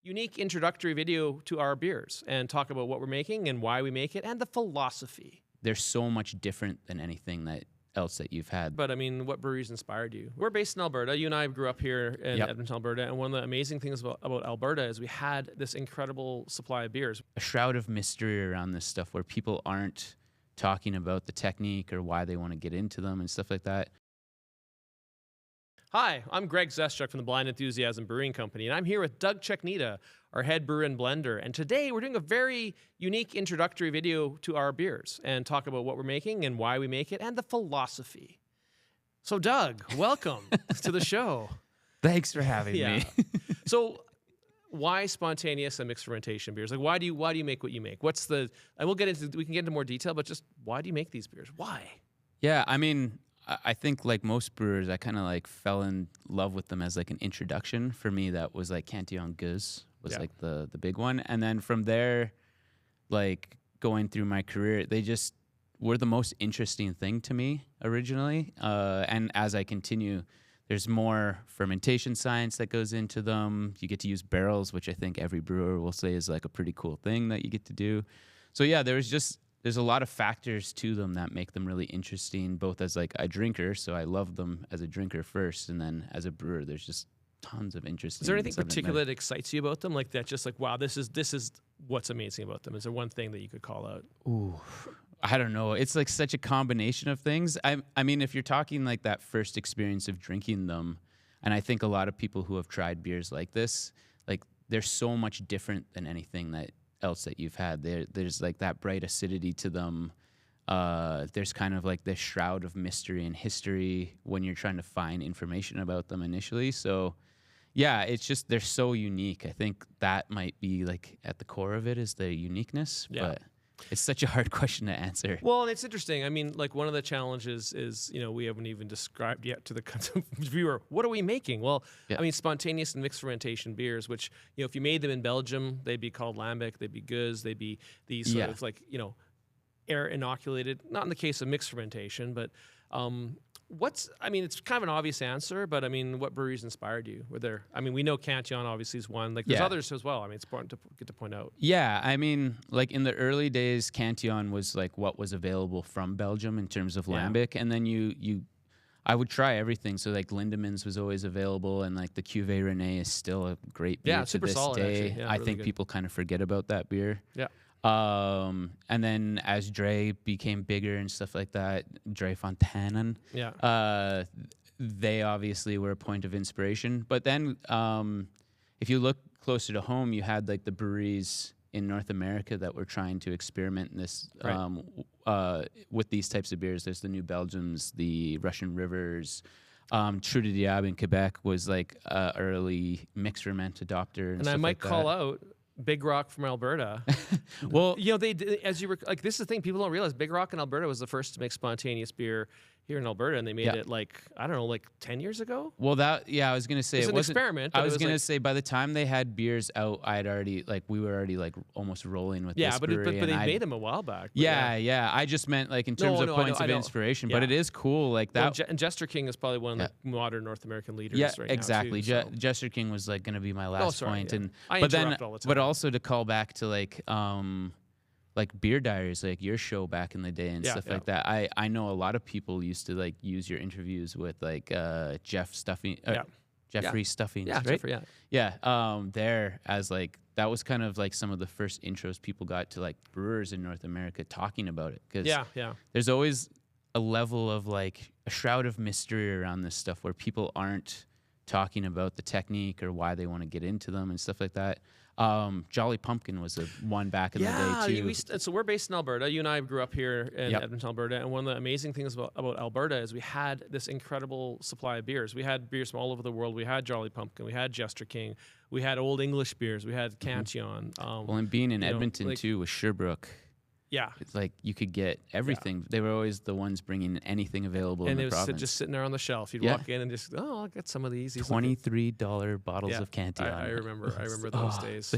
unique introductory video to our beers and talk about what we're making and why we make it and the philosophy. They're so much different than anything else that you've had. But I mean, what breweries inspired you? We're based in Alberta. You and I grew up here in Edmonton, Alberta. And one of the amazing things about Alberta is we had this incredible supply of beers. A shroud of mystery around this stuff where people aren't talking about the technique or why they want to get into them and stuff like that. Hi, I'm Greg Zeschuk from the Blind Enthusiasm Brewing Company, and I'm here with Doug Checknita, our head brewer and blender. And today we're doing a very unique introductory video to our beers and talk about what we're making and why we make it and the philosophy. So Doug, welcome to the show. Thanks for having me. So why spontaneous and mixed fermentation beers? Like why do you make what you make? What's the, and we can get into more detail, but just why do you make these beers? Why? Yeah, I mean, I think like most brewers, I kind of like fell in love with them as like an introduction. For me, that was like Cantillon-inspired was like the big one. And then from there, like going through my career, they just were the most interesting thing to me originally. And as I continue, there's more fermentation science that goes into them. You get to use barrels, which I think every brewer will say is like a pretty cool thing that you get to do. So yeah, there's a lot of factors to them that make them really interesting, both as like a drinker, so I love them as a drinker first, and then as a brewer, there's just tons of interest. Is there anything particular that excites you about them? Like that, just like, wow, this is what's amazing about them. Is there one thing that you could call out? Ooh, I don't know. It's like such a combination of things. I mean, if you're talking like that first experience of drinking them, and I think a lot of people who have tried beers like this, like they're so much different than anything else that you've had. There's like that bright acidity to them. There's kind of like this shroud of mystery and history when you're trying to find information about them initially. So yeah, it's just, they're so unique. I think that might be like at the core of it is the uniqueness, but it's such a hard question to answer. Well, and it's interesting. I mean, like one of the challenges is, we haven't even described yet to the viewer, what are we making? Well, I mean, spontaneous and mixed fermentation beers, which, if you made them in Belgium, they'd be called lambic, they'd be gueuze, they'd be these sort of like, air inoculated, not in the case of mixed fermentation, but I mean, it's kind of an obvious answer, but I mean, what breweries inspired you? We know Cantillon obviously is one. Like there's others as well. I mean, it's important to get to point out. Yeah, I mean, like in the early days, Cantillon was like what was available from Belgium in terms of lambic, and then I would try everything. So like Lindemans was always available, and like the Cuvée Rennais is still a great beer to this day. I really think people kind of forget about that beer. Yeah. And then as Dre became bigger and stuff like that, Dre Fonteinen, they obviously were a point of inspiration. But then, if you look closer to home, you had like the breweries in North America that were trying to experiment in this, with these types of beers. There's the New Belgiums, the Russian Rivers. True de Diable in Quebec was like early mixed ferment adopter. And I might call out Big Rock from Alberta. Well, they as you were like, this is the thing people don't realize. Big Rock in Alberta was the first to make spontaneous beer here in Alberta, and they made it like, I don't know, like 10 years ago. Well, I was gonna say it was an experiment. I was gonna say by the time they had beers out, we were already like almost rolling with this brewery. But they made them a while back. Yeah. I just meant like in terms of points of inspiration. But it is cool like that. Well, and Jester King is probably one of the modern North American leaders right exactly. now too, Jester King was like gonna be my last point, and I interrupt all the time. But also to call back to like Beer Diaries, like your show back in the day and stuff like that. I know a lot of people used to like use your interviews with like Jeffrey Stuffing, right? Jeffrey, there as like that was kind of like some of the first intros people got to like brewers in North America talking about it, because there's always a level of like a shroud of mystery around this stuff where people aren't talking about the technique or why they want to get into them and stuff like that. Jolly Pumpkin was one back in the day too. So we're based in Alberta. You and I grew up here in Edmonton, Alberta, and one of the amazing things about Alberta is we had this incredible supply of beers. We had beers from all over the world. We had Jolly Pumpkin. We had Jester King. We had Old English beers. We had Cantillon. Well, and being in Edmonton too with Sherbrooke. Yeah. It's like you could get everything. Yeah. They were always the ones bringing anything available in the province. And it was just sitting there on the shelf. You'd walk in and just, I'll get some of these. $23 bottles of Cantillon. I remember those days.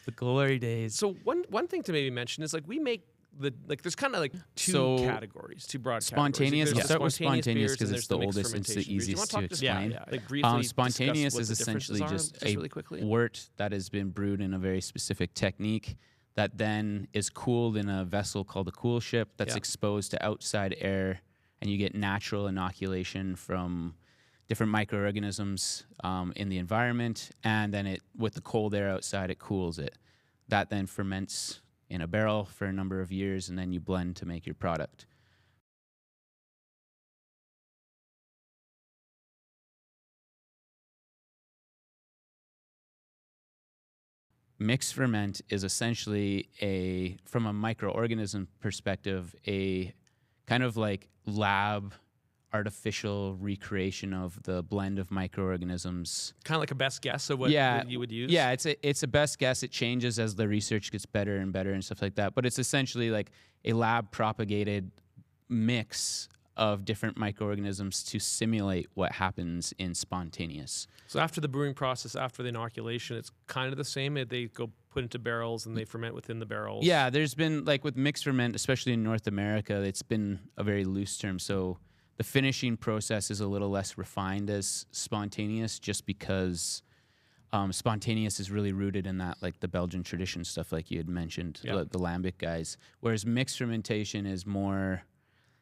The glory days. So one thing to maybe mention is like we make there's kind of like two categories, two broad spontaneous. categories. I'll start with spontaneous because it's the oldest and it's the easiest to explain. Like briefly spontaneous what is the essentially differences just really quickly. wort that has been brewed in a very specific technique that then is cooled in a vessel called a cool ship that's exposed to outside air, and you get natural inoculation from different microorganisms in the environment, and then with the cold air outside, it cools it. That then ferments in a barrel for a number of years, and then you blend to make your product. Mixed ferment is essentially from a microorganism perspective, a kind of like lab artificial recreation of the blend of microorganisms. Kind of like a best guess of what you would use? Yeah, it's a best guess. It changes as the research gets better and better and stuff like that. But it's essentially like a lab-propagated mix of different microorganisms to simulate what happens in spontaneous. So after the brewing process, after the inoculation, it's kind of the same. They go put into barrels and they ferment within the barrels. Yeah, there's been, like with mixed ferment, especially in North America, it's been a very loose term. So the finishing process is a little less refined as spontaneous, just because spontaneous is really rooted in that, like the Belgian tradition stuff, like you had mentioned, the lambic guys. Whereas mixed fermentation is more,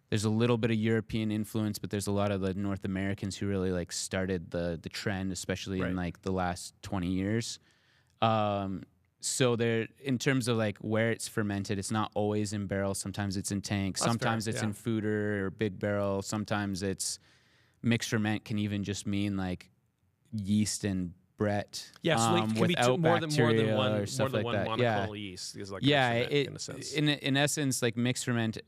there's a little bit of European influence, but there's a lot of the North Americans who really like started the trend, especially in like the last 20 years. So there, in terms of like where it's fermented, it's not always in barrels. Sometimes it's in tanks. Sometimes it's in fooder or big barrel. Sometimes it's mixed ferment can even just mean like yeast and Brett. Yeah, so it can be more than one like monoclonal yeast. Is like in a sense. In essence, like mixed ferment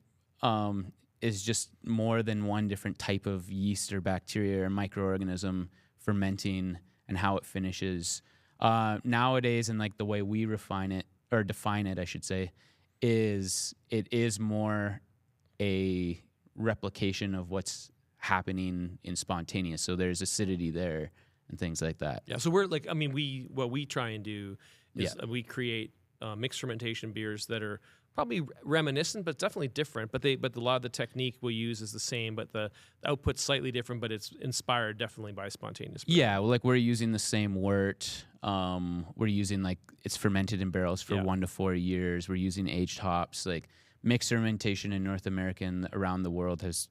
is just more than one different type of yeast or bacteria or microorganism fermenting and how it finishes. Nowadays, and like the way we refine it or define it, I should say, is it is more a replication of what's happening in spontaneous. So there's acidity there and things like that. Yeah. So we're like, I mean, what we try and do is we create mixed fermentation beers that are probably reminiscent, but definitely different. But a lot of the technique we use is the same, but the output's slightly different. But it's inspired definitely by spontaneous brewing. Yeah, well, like we're using the same wort. We're using like it's fermented in barrels for 1 to 4 years. We're using aged hops. Like mixed fermentation in North America and around the world has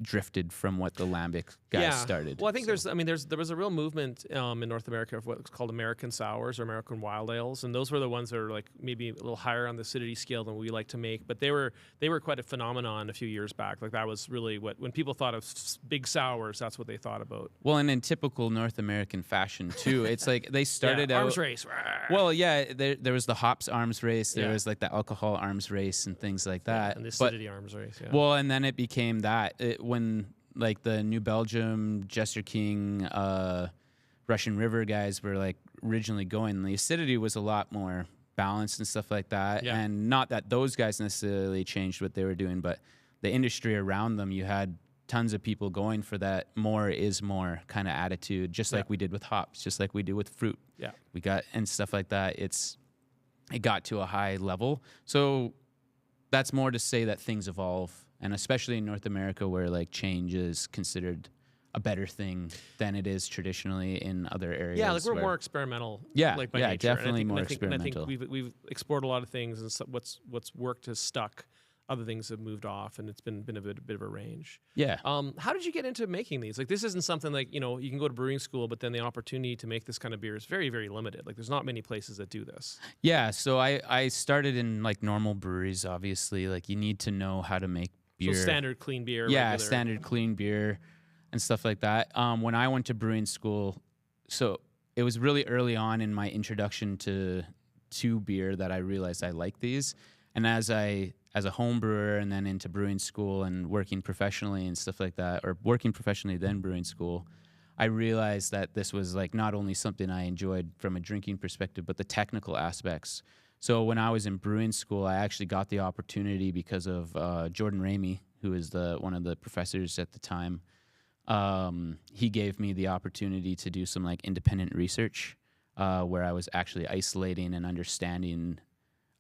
drifted from what the lambic guys started. Well, I think there was a real movement in North America of what's called American sours or American wild ales, and those were the ones that are like maybe a little higher on the acidity scale than we like to make. But they were quite a phenomenon a few years back. Like that was really when people thought of big sours, that's what they thought about. Well, and in typical North American fashion too, it's like they started out arms race. Well, yeah, there was the hops arms race. There was like the alcohol arms race and things like that. And the acidity arms race. Yeah. Well, and then it became that. When like the New Belgium, Jester King, Russian River guys were like originally going, the acidity was a lot more balanced and stuff like that. Yeah. And not that those guys necessarily changed what they were doing, but the industry around them, you had tons of people going for that more is more kind of attitude, just like we did with hops, just like we do with fruit. Yeah. We got, and stuff like that. It got to a high level. So that's more to say that things evolve. And especially in North America, where like change is considered a better thing than it is traditionally in other areas. Yeah, like we're more experimental. Yeah, like by yeah, nature. definitely more experimental. And I think we've explored a lot of things, and what's worked has stuck. Other things have moved off, and it's been a bit of a range. Yeah. How did you get into making these? Like, this isn't something like, you know, you can go to brewing school, but then the opportunity to make this kind of beer is very, very limited. Like, there's not many places that do this. Yeah. So I started in like normal breweries. Obviously, like you need to know how to make beer. So standard clean beer. Yeah, regular. standard clean beer, and stuff like that. When I went to brewing school, so it was really early on in my introduction to beer that I realized I liked these, and as a home brewer and then into brewing school and working professionally and stuff like that, or working professionally then brewing school, I realized that this was like not only something I enjoyed from a drinking perspective, but the technical aspects. So when I was in brewing school, I actually got the opportunity because of Jordan Ramey, who is one of the professors at the time. He gave me the opportunity to do some like independent research where I was actually isolating and understanding.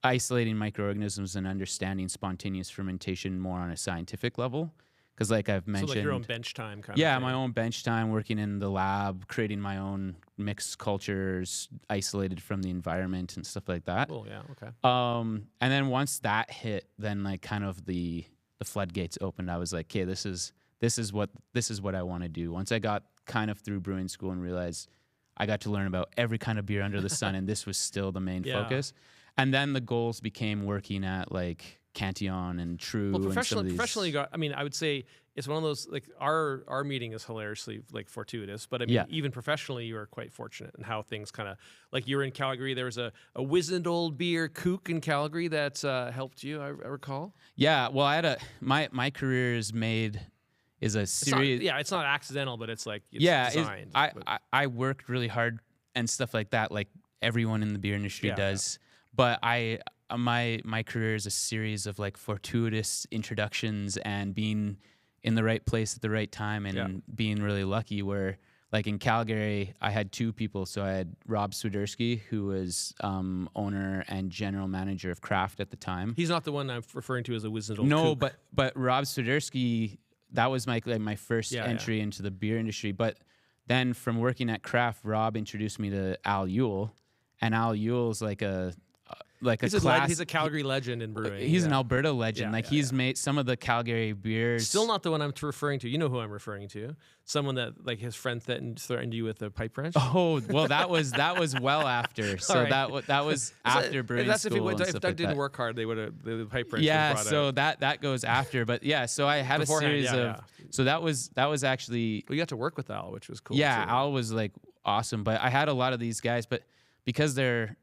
isolating microorganisms and understanding spontaneous fermentation more on a scientific level. Because like I've mentioned, so like your own bench time kind of yeah, thing. my own bench time, working in the lab, creating my own mixed cultures, isolated from the environment and stuff like that. Cool, yeah, okay. And then once that hit, then like kind of the floodgates opened. I was like, okay, this is what I want to do. Once I got kind of through brewing school and realized I got to learn about every kind of beer under the sun, and this was still the main focus. And then the goals became working at like Cantillon and True. Well, and some of these. professionally, you got. I mean, I would say it's one of those like our meeting is hilariously like fortuitous, but I mean, even professionally, you are quite fortunate in how things kind of like you're in Calgary. There was a wizened old beer kook in Calgary that helped you. I recall. Yeah, well, I had my career is a series. It's not accidental, but it's like designed. I worked really hard and stuff like that, like everyone in the beer industry does. But my career is a series of like fortuitous introductions and being in the right place at the right time and being really lucky. Where like in Calgary, I had two people. So I had Rob Swiderski, who was owner and general manager of Craft at the time. He's not the one I'm referring to as a wizened old No, kook. but Rob Swiderski, that was my first entry into the beer industry. But then from working at Craft, Rob introduced me to Al Ewell, and Al Ewell's he's a Calgary legend in brewing. He's an Alberta legend. He's made some of the Calgary beers. Still not the one I'm referring to. You know who I'm referring to? Someone that like his friend threatened you with a pipe wrench. Oh well, that was well after. So right. that was after brewing school. If Doug didn't work hard, they would have the pipe wrench. Yeah, was brought so out. that goes after. But yeah, so I had Beforehand, a series of. So that was actually. We got to work with Al, which was cool. Yeah, too. Al was like awesome. But I had a lot of these guys, but because they're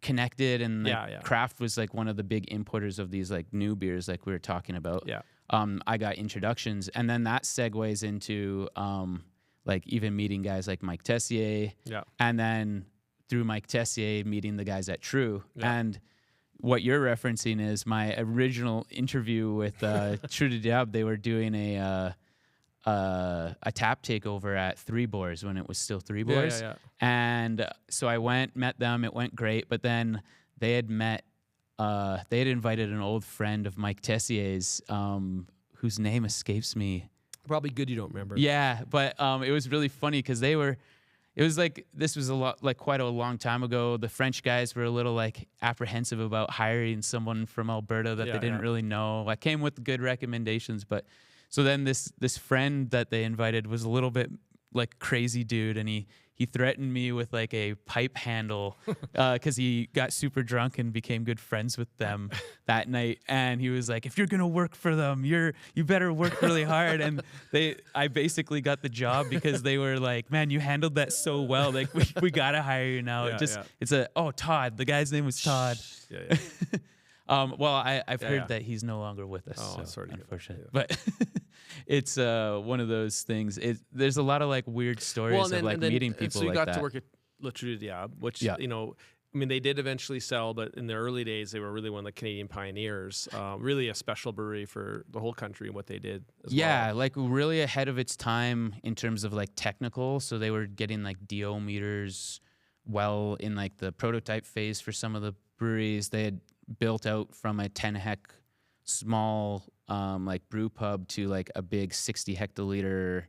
connected and Craft was like one of the big importers of these like new beers like we were talking about. Yeah. I got introductions, and then that segues into like even meeting guys like Mike Tessier. Yeah. And then through Mike Tessier meeting the guys at True. Yeah. And what you're referencing is my original interview with True de Diable. They were doing a tap takeover at Three Boars when it was still Three Boars. Yeah. And so I met them. It went great. But then they had invited an old friend of Mike Tessier's, whose name escapes me. Probably good you don't remember. Yeah, but it was really funny because it was like, this was quite a long time ago. The French guys were a little like apprehensive about hiring someone from Alberta that they didn't really know. I came with good recommendations, but so then this friend that they invited was a little bit like crazy dude, and he threatened me with like a pipe handle because he got super drunk and became good friends with them that night. And he was like, if you're gonna work for them, you better work really hard. And I basically got the job because they were like, man, you handled that so well. Like we gotta hire you now. It's Todd. The guy's name was Todd. Yeah. Well, I've heard that he's no longer with us. Oh, so sorry to hear that. unfortunate. But it's one of those things. There's a lot of like weird stories of like meeting people so you like got that. to work at Le True de Diable, which I mean, they did eventually sell, but in the early days, they were really one of the Canadian pioneers. Really a special brewery for the whole country and what they did. Well. Like really ahead of its time in terms of like technical. So they were getting like DO meters well in like the prototype phase for some of the breweries. They had built out from a 10 hec small like brew pub to like a big 60 hectoliter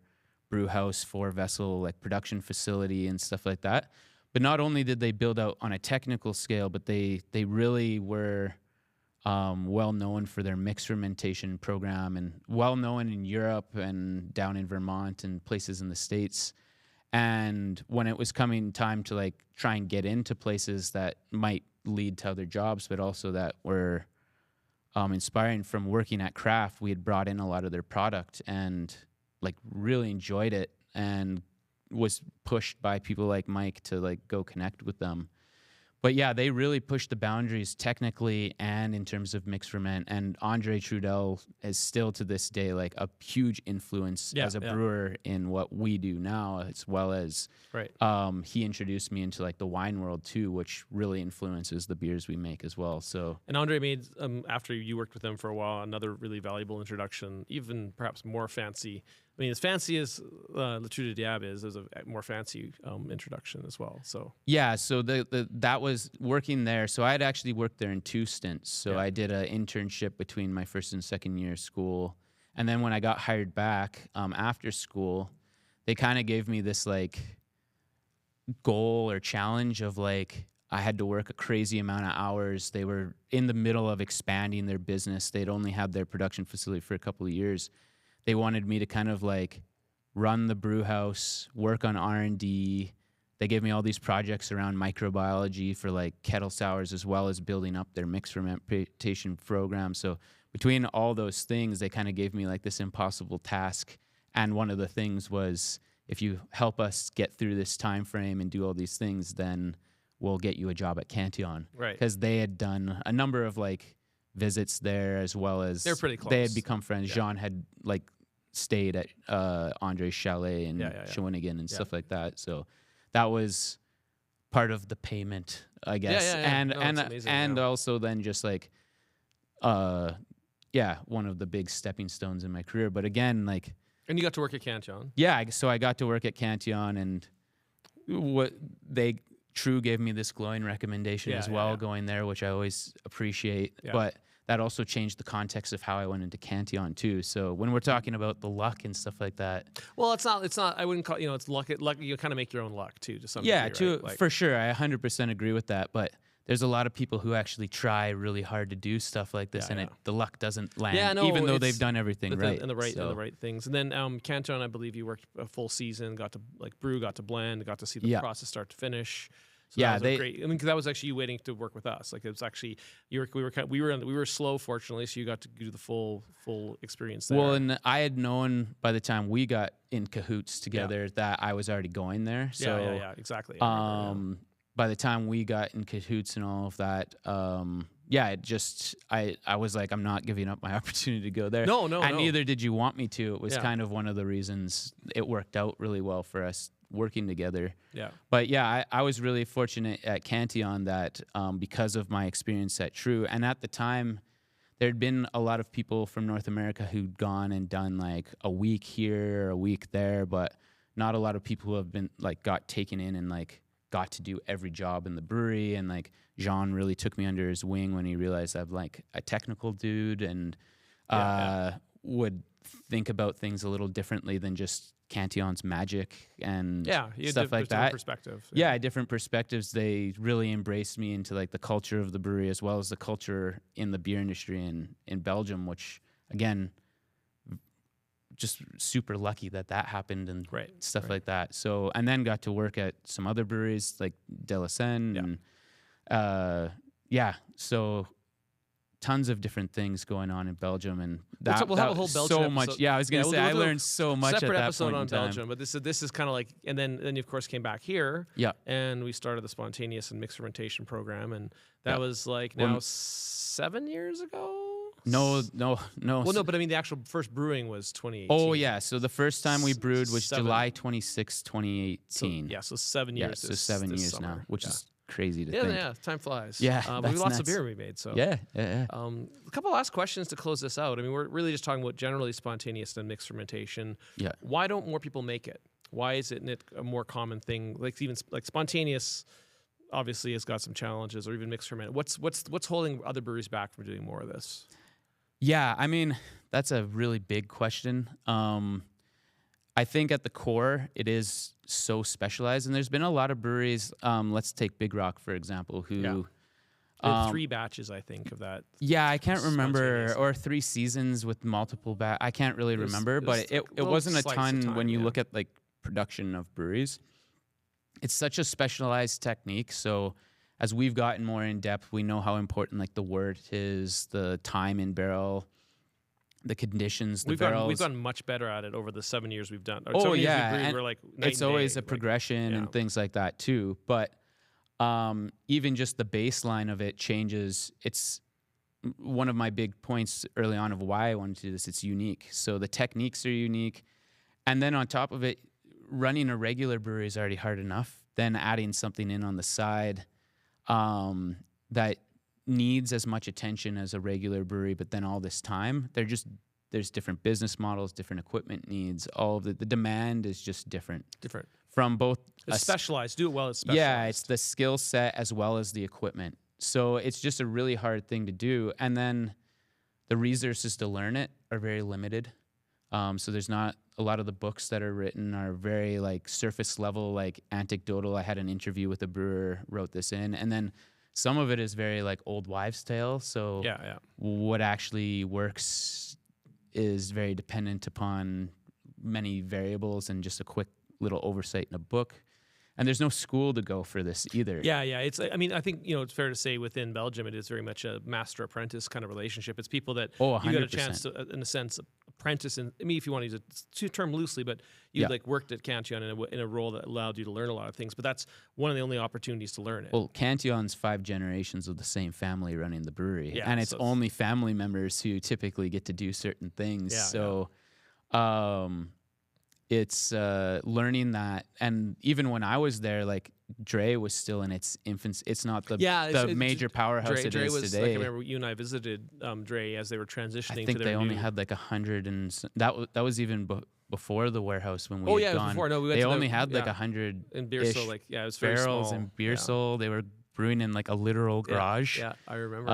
brew house, 4 vessel like production facility and stuff like that. But not only did they build out on a technical scale, but they really were well known for their mixed fermentation program, and well known in Europe and down in Vermont and places in the States. And when it was coming time to like try and get into places that might lead to other jobs, but also that were inspiring from working at Craft, we had brought in a lot of their product and like really enjoyed it, and was pushed by people like Mike to like go connect with them. But yeah, they really pushed the boundaries technically and in terms of mixed ferment. And Andre Trudel is still to this day like a huge influence as a brewer in what we do now, as well as he introduced me into like the wine world too, which really influences the beers we make as well. So and Andre made after you worked with him for a while, another really valuable introduction, even perhaps more fancy, I mean, as fancy as Le Trou de Diable is, there's a more fancy introduction as well. So yeah, so that was working there. So I had actually worked there in 2 stints. So Yeah. I did an internship between my first and second year of school, and then when I got hired back after school, they kind of gave me this like goal or challenge of like I had to work a crazy amount of hours. They were in the middle of expanding their business. They'd only had their production facility for a couple of years. They wanted me to kind of like run the brew house, work on R&D. They gave me all these projects around microbiology for like kettle sours, as well as building up their mixed fermentation program. So between all those things, they kind of gave me like this impossible task. And one of the things was, if you help us get through this time frame and do all these things, then we'll get you a job at Cantillon. Right. Because they had done a number of like visits there, as well as They're pretty close. They had become friends. Yeah. Jean had like stayed at Andre's chalet in Yeah. Shawinigan and Yeah. stuff like that. So that was part of the payment, I guess. Yeah. No, it's amazing, And yeah. also then just like one of the big stepping stones in my career. But again, like, And you got to work at Cantillon. yeah, so I got to work at Cantillon, and True gave me this glowing recommendation Yeah, as yeah, well, yeah. going there, which I always appreciate. Yeah. But that also changed the context of how I went into Cantillon too. So when we're talking about the luck and stuff like that, Well, it's not. I wouldn't call. It's luck. You kind of make your own luck too, to some yeah, degree, right? Like, for sure, I 100% agree with that. But there's a lot of people who actually try really hard to do stuff like this, Yeah, and yeah. the luck doesn't land, Yeah, no, even though it's- they've done everything and right. the So, right things. And then Cantillon, I believe you worked a full season, got to like brew, got to blend, got to see the Yeah. process start to finish. So Yeah, that was great. I mean, because that was actually you waiting to work with us. Like it was actually we were slow, fortunately, so you got to do the full experience there. Well, and I had known by the time we got in cahoots together that I was already going there. So yeah, exactly. I remember, by the time we got in cahoots and all of that, I was like, I'm not giving up my opportunity to go there. No, and neither did you want me to. It was Yeah. kind of one of the reasons it worked out really well for us working together. Yeah. But yeah, I was really fortunate at Cantillon that because of my experience at True, and at the time, there'd been a lot of people from North America who'd gone and done like a week here, a week there, but not a lot of people who have been like got taken in and like got to do every job in the brewery. And like Jean really took me under his wing when he realized I'm like a technical dude and would think about things a little differently than just Cantillon's magic and stuff like that. Perspective. Yeah, different perspectives. They really embraced me into like the culture of the brewery, as well as the culture in the beer industry in Belgium, which again, just super lucky that happened and stuff like that. So, and then got to work at some other breweries like De La Seine and so tons of different things going on in Belgium, and we'll have a whole Belgium so much. episode. Yeah, I was gonna say we'll I do learned so much at separate that episode point on in time. Belgium, but this is kind of like, and then you of course came back here. Yeah, and we started the spontaneous and mixed fermentation program, and that Yeah. was like now 7 years ago. No. Well, no, but I mean the actual first brewing was 2018. Oh yeah, so the first time we brewed was 7. July 26, 2018. So 7 years. Yeah, so 7 this years summer. now, which Yeah. is crazy to Yeah, think. yeah, time flies. Yeah, but we that's lots of nuts. beer we made. So Yeah. a couple last questions to close this out. I mean, we're really just talking about generally spontaneous and mixed fermentation. Yeah. Why don't more people make it? Why isn't it a more common thing? Like even like spontaneous, obviously has got some challenges, or even mixed ferment. What's holding other breweries back from doing more of this? Yeah, I mean, that's a really big question. I think at the core, it is so specialized, and there's been a lot of breweries. Let's take Big Rock, for example, who... Yeah. We have 3 batches, I think, of that. Yeah, I can't remember, Spontaneous. or 3 seasons with multiple I can't really remember, it was but a it little wasn't a slice ton of time, when you yeah. look at like production of breweries. It's such a specialized technique, so as we've gotten more in depth, we know how important like the wort is, the time in barrel, the conditions, the barrels. We've gotten much better at it over the 7 years we've done. Oh, 7 years yeah, we've brewed, and we're like it's always a like, progression and things like that too. But even just the baseline of it changes. It's one of my big points early on of why I wanted to do this. It's unique. So the techniques are unique. And then on top of it, running a regular brewery is already hard enough. Then adding something in on the side that needs as much attention as a regular brewery, but then all this time, There's different business models, different equipment needs. All of the demand is just different. Different. From both. It's specialized. Do it well. It's specialized. Yeah, it's the skill set as well as the equipment. So it's just a really hard thing to do. And then the resources to learn it are very limited. So there's not a lot of the books that are written are very like surface level, like anecdotal. I had an interview with a brewer, wrote this in, and then some of it is very like old wives' tale. So what actually works is very dependent upon many variables and just a quick little oversight in a book. And there's no school to go for this either. Yeah. It's. I mean, I think it's fair to say within Belgium, it is very much a master-apprentice kind of relationship. It's people that you get a chance to, in a sense, apprentice. And I mean, if you want to use a term loosely, but you like worked at Cantillon in a role that allowed you to learn a lot of things. But that's one of the only opportunities to learn it. Well, Cantillon's 5 generations of the same family running the brewery, and it's only family members who typically get to do certain things. It's learning that, and even when I was there, like Dre was still in its infancy. It's not the major powerhouse Dre is was, today. Like, I remember you and I visited Dre as they were transitioning. I think to they only had like 100, and that was even before the warehouse when we had gone. Before. No, we went they to only had like 100 in beer soul. Like it was very barrels small. and beer soul. They were brewing in like a literal garage. Yeah, I remember.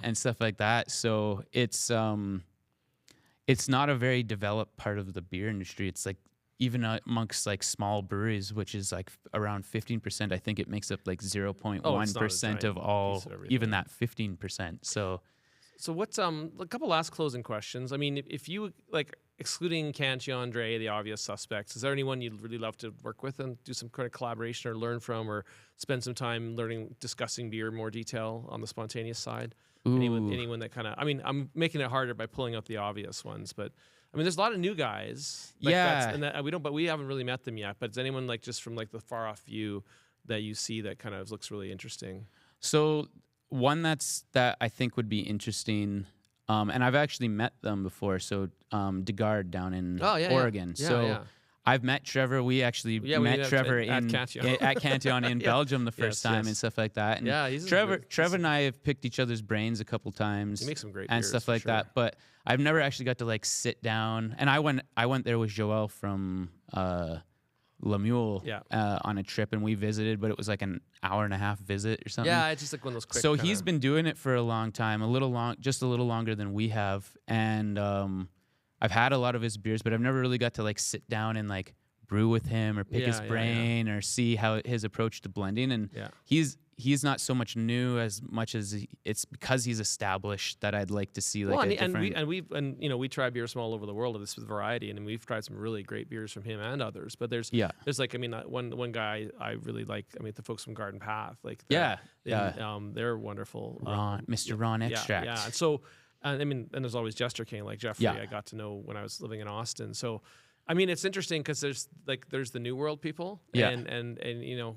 And stuff like that. So it's not a very developed part of the beer industry. It's like, even amongst like small breweries, which is like around 15%, I think it makes up like 0.1% of all, even that 15%. So what's a couple last closing questions? I mean, if you like excluding Cantillon, Dre, the obvious suspects, is there anyone you'd really love to work with and do some kind of collaboration or learn from, or spend some time discussing beer in more detail on the spontaneous side? Anyone that kind of, I mean, I'm making it harder by pulling out the obvious ones, but I mean, there's a lot of new guys. Like we haven't really met them yet. But is anyone like just from like the far off view that you see that kind of looks really interesting? So one that I think would be interesting, and I've actually met them before. So DeGard down in Oregon. I've met Trevor. We actually met Trevor at Cantillon in Belgium the first time and stuff like that. And Trevor and I have picked each other's brains a couple times. He makes some great and beers, stuff like that. But I've never actually got to like sit down. And I went there with Joel from La Mule on a trip, and we visited, but it was like an hour and a half visit or something. Yeah, it's just like one of those quick. So he's been doing it for a long time, just a little longer than we have, and I've had a lot of his beers, but I've never really got to like sit down and like brew with him or pick his brain or see how his approach to blending. And he's not so much new as much as it's because he's established that I'd like to see like we try beers from all over the world of this variety, and we've tried some really great beers from him and others. But there's like, I mean, one guy I really like. I mean, the folks from Garden Path, like they're wonderful. Mr. Ron Extract. And so. I mean, and there's always Jester King, like Jeffrey. I got to know when I was living in Austin. So, I mean, it's interesting because there's the New World people, and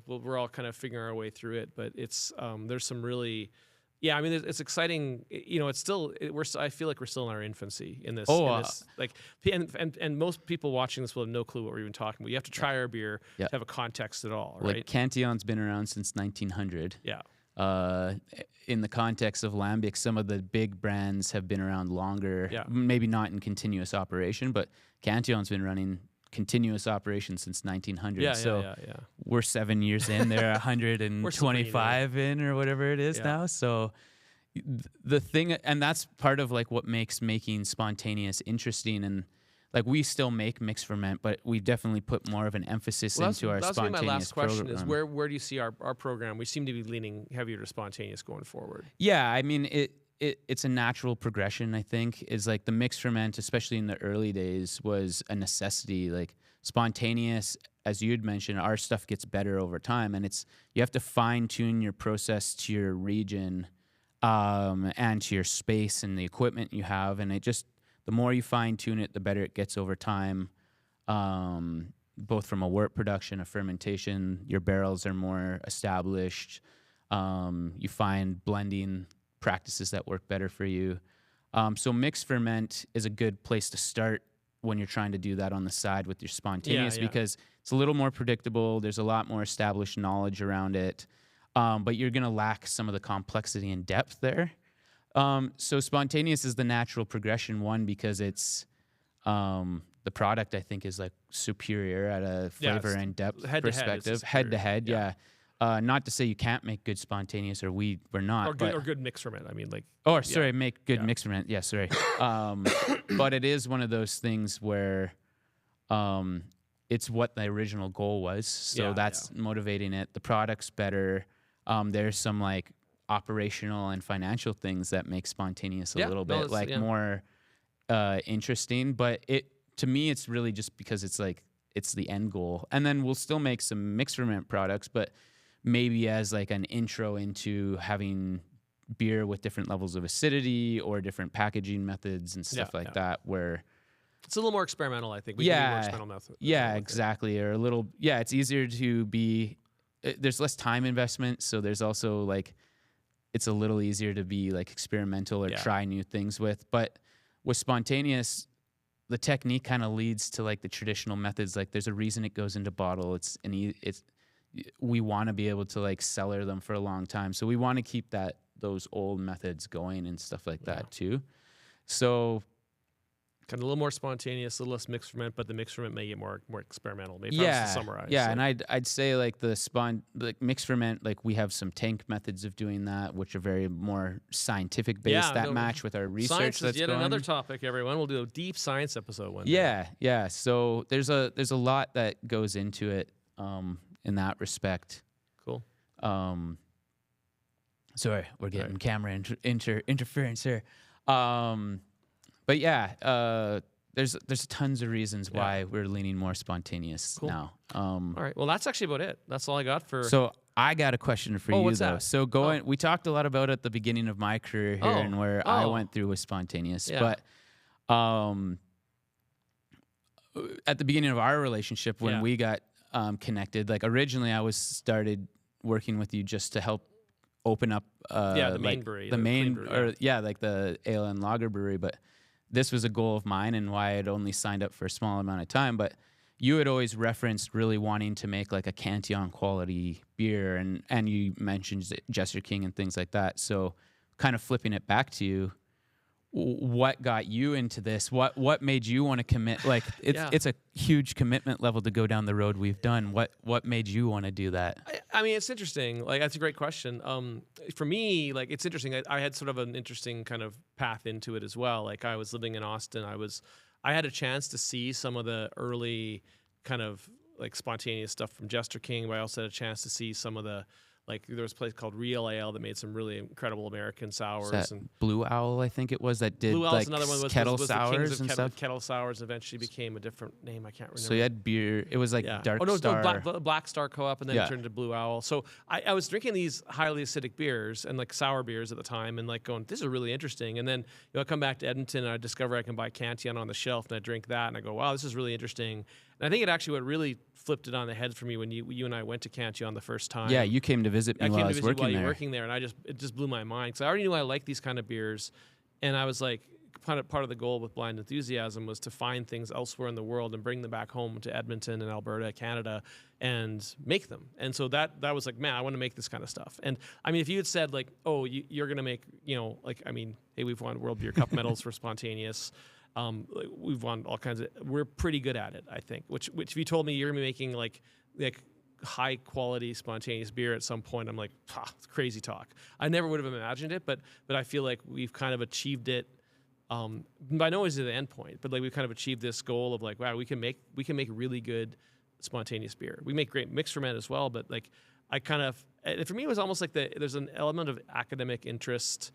we're all kind of figuring our way through it. But it's there's some really, I mean, it's exciting. It's still I feel like we're still in our infancy in this. And most people watching this will have no clue what we're even talking about. You have to try our beer to have a context at all, right? Like Cantillon's been around since 1900. Yeah. In the context of Lambic, some of the big brands have been around longer, maybe not in continuous operation, but Cantillon's been running continuous operation since 1900. We're 7 years in, they're 125 in or whatever it is now. So the thing, and that's part of like what makes making spontaneous interesting. And like we still make mixed ferment, but we definitely put more of an emphasis into our spontaneous program. That's my last question is where do you see our program? We seem to be leaning heavier to spontaneous going forward. Yeah, I mean, it's a natural progression, I think, is like the mixed ferment, especially in the early days, was a necessity. Like spontaneous, as you'd mentioned, our stuff gets better over time, and you have to fine tune your process to your region and to your space and the equipment you have, and the more you fine tune it, the better it gets over time, both from a wort production, a fermentation. Your barrels are more established. You find blending practices that work better for you. So mixed ferment is a good place to start when you're trying to do that on the side with your spontaneous because it's a little more predictable. There's a lot more established knowledge around it, but you're going to lack some of the complexity and depth there. So spontaneous is the natural progression one because it's the product I think is like superior at a flavor and depth perspective. Head to head, yeah. Not to say you can't make good spontaneous, or we're not, or good mix ferment. I mean, like. Make good mix ferment. Yeah, sorry. But it is one of those things where, it's what the original goal was. So that's motivating it. The product's better. There's some like operational and financial things that make spontaneous a little bit more interesting. But to me, it's really just because it's like it's the end goal. And then we'll still make some mixed ferment products, but maybe as like an intro into having beer with different levels of acidity or different packaging methods and stuff like that, where it's a little more experimental, I think. We can be more experimental method. Yeah, exactly. Or a little, it's easier to be, there's less time investment. So there's also like, it's a little easier to be like experimental or try new things with. But with spontaneous, the technique kind of leads to like the traditional methods. Like there's a reason it goes into bottle. We want to be able to like cellar them for a long time. So we want to keep those old methods going and stuff like that too. So kind of a little more spontaneous, a little less mixed ferment, but the mixed ferment may get more experimental. Maybe to summarize. Yeah, so. And I'd say like the mixed ferment, like we have some tank methods of doing that, which are very more scientific based that match with our research. Science that's is yet going. Another topic, everyone. We'll do a deep science episode one day. Yeah. So there's a lot that goes into it in that respect. Cool. Sorry, we're getting camera interference here. But there's tons of reasons why we're leaning more spontaneous now. All right. Well, that's actually about it. That's all I got for. So I got a question for you what's though. That? So we talked a lot about it at the beginning of my career here and where I went through with spontaneous. Yeah. But at the beginning of our relationship, when we got connected, like originally I started working with you just to help open up the main brewery, like the ale and lager brewery, but this was a goal of mine and why I'd only signed up for a small amount of time. But you had always referenced really wanting to make like a Cantillon quality beer, and you mentioned Jester King and things like that. So kind of flipping it back to you, what got you into this? What made you want to commit? Like it's a huge commitment level to go down the road we've done. What made you want to do that? I mean, it's interesting. Like that's a great question. For me, like it's interesting. I had sort of an interesting kind of path into it as well. Like I was living in Austin. I had a chance to see some of the early kind of like spontaneous stuff from Jester King, but I also had a chance to see some of the. Like there was a place called Real Ale that made some really incredible American sours. And Blue Owl, I think it was, that did Blue like another one was kettle the sours Kings of and stuff. Kettle sours eventually became a different name. I can't remember. So you had beer. It was like Dark Star. Black Star Co-op, and then it turned into Blue Owl. So I was drinking these highly acidic beers and like sour beers at the time, and like going, this is really interesting. And then I come back to Edmonton and I discover I can buy Cantillon on the shelf, and I drink that, and I go, wow, this is really interesting. And I think it actually what really flipped it on the head for me when you and I went to Cantillon the first time. Yeah, you came to visit me while I was working there. You were working there, and it just blew my mind because I already knew I liked these kind of beers, and I was like, part of the goal with Blind Enthusiasm was to find things elsewhere in the world and bring them back home to Edmonton and Alberta, Canada, and make them. And so that was like, man, I want to make this kind of stuff. And I mean, if you had said like, oh, you're gonna make, like, I mean, hey, we've won World Beer Cup medals for spontaneous. We've won all kinds of. We're pretty good at it, I think. Which if you told me you're gonna be making like high quality spontaneous beer at some point, I'm like, crazy talk. I never would have imagined it, but I feel like we've kind of achieved it. By no means is the end point, but like we've kind of achieved this goal of like, wow, we can make really good spontaneous beer. We make great mixed ferment as well, but like I kind of, for me, it was almost like there's an element of academic interest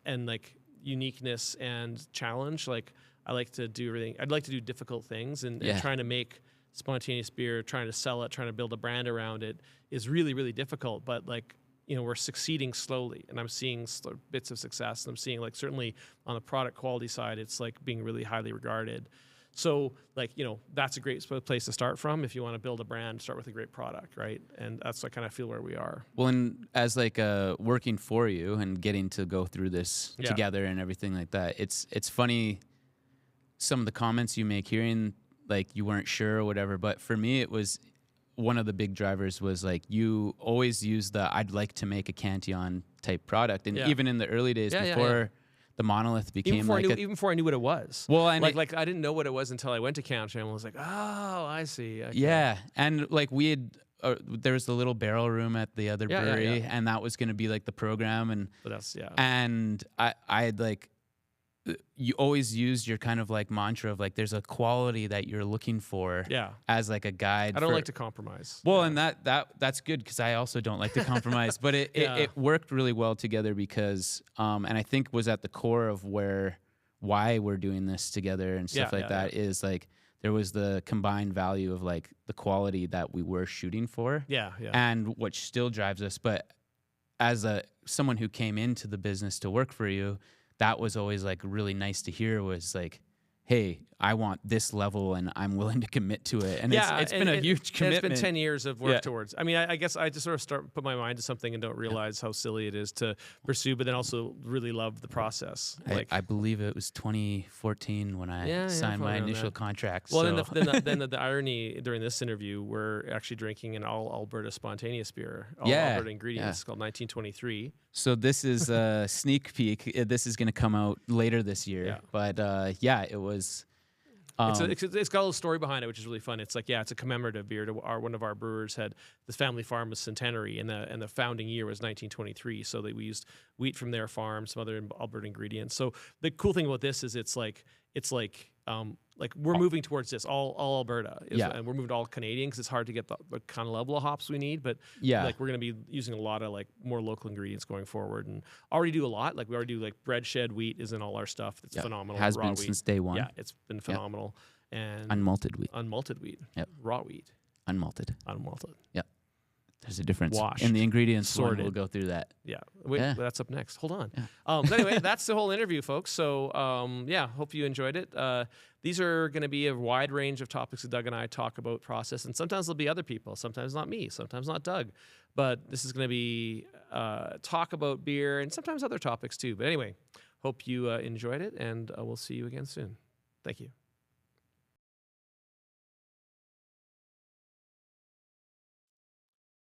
and like uniqueness and challenge. Like I like to do everything. I'd like to do difficult things, and trying to make spontaneous beer, trying to sell it, trying to build a brand around it is really, really difficult. But like, we're succeeding slowly, and I'm seeing bits of success. And I'm seeing like certainly on the product quality side, it's like being really highly regarded. So like, that's a great place to start from. If you want to build a brand, start with a great product, right? And that's I kind of feel where we are. Well, and as like working for you and getting to go through this together and everything like that, it's funny some of the comments you make, hearing like you weren't sure or whatever. But for me, it was one of the big drivers was like you always use the I'd like to make a Cantillon type product, and even in the early days before the Monolith became even before I knew what it was. Well, and like I didn't know what it was until I went to Cantillon and was like, oh, I see. Okay. Yeah, and like we had. There was the little barrel room at the other brewery, and that was going to be like the program, and and I had like you always used your kind of like mantra of like there's a quality that you're looking for as like a guide. I don't like to compromise. Well, and that's good because I also don't like to compromise, but it worked really well together because and I think was at the core of why we're doing this together and stuff like that is like there was the combined value of like the quality that we were shooting for. And which still drives us. But as someone who came into the business to work for you, that was always like really nice to hear was like, hey, I want this level and I'm willing to commit to it. And it's been a huge commitment. It's been 10 years of work towards. I mean, I guess I just sort of put my mind to something and don't realize how silly it is to pursue, but then also really love the process. I believe it was 2014 when I signed my initial contract. Well, then the irony during this interview, we're actually drinking an all Alberta spontaneous beer, all Alberta ingredients called 1923. So this is a sneak peek. This is going to come out later this year. But it was. It's got a little story behind it, which is really fun. It's like, it's a commemorative beer. One of our brewers had this family farm was centenary, and the founding year was 1923. So we used wheat from their farm, some other Alberta ingredients. So the cool thing about this is it's like we're moving towards this all Alberta, and we're moving to all Canadian because it's hard to get the kind of level of hops we need. But like we're going to be using a lot of like more local ingredients going forward, and already do a lot. Like we already do like bread shed wheat is in all our stuff. It's phenomenal. Has raw been wheat. Since day one. Yeah, it's been phenomenal. And unmalted wheat. Unmalted wheat. Yep. Raw wheat. Unmalted. Unmalted. Yep. There's a difference. Washed. In the ingredients, sorted. We'll go through that. Yeah. Wait, that's up next. Hold on. But anyway, that's the whole interview, folks. So, hope you enjoyed it. These are going to be a wide range of topics that Doug and I talk about process, and sometimes there'll be other people, sometimes not me, sometimes not Doug. But this is going to be talk about beer and sometimes other topics too. But anyway, hope you enjoyed it, and we'll see you again soon. Thank you.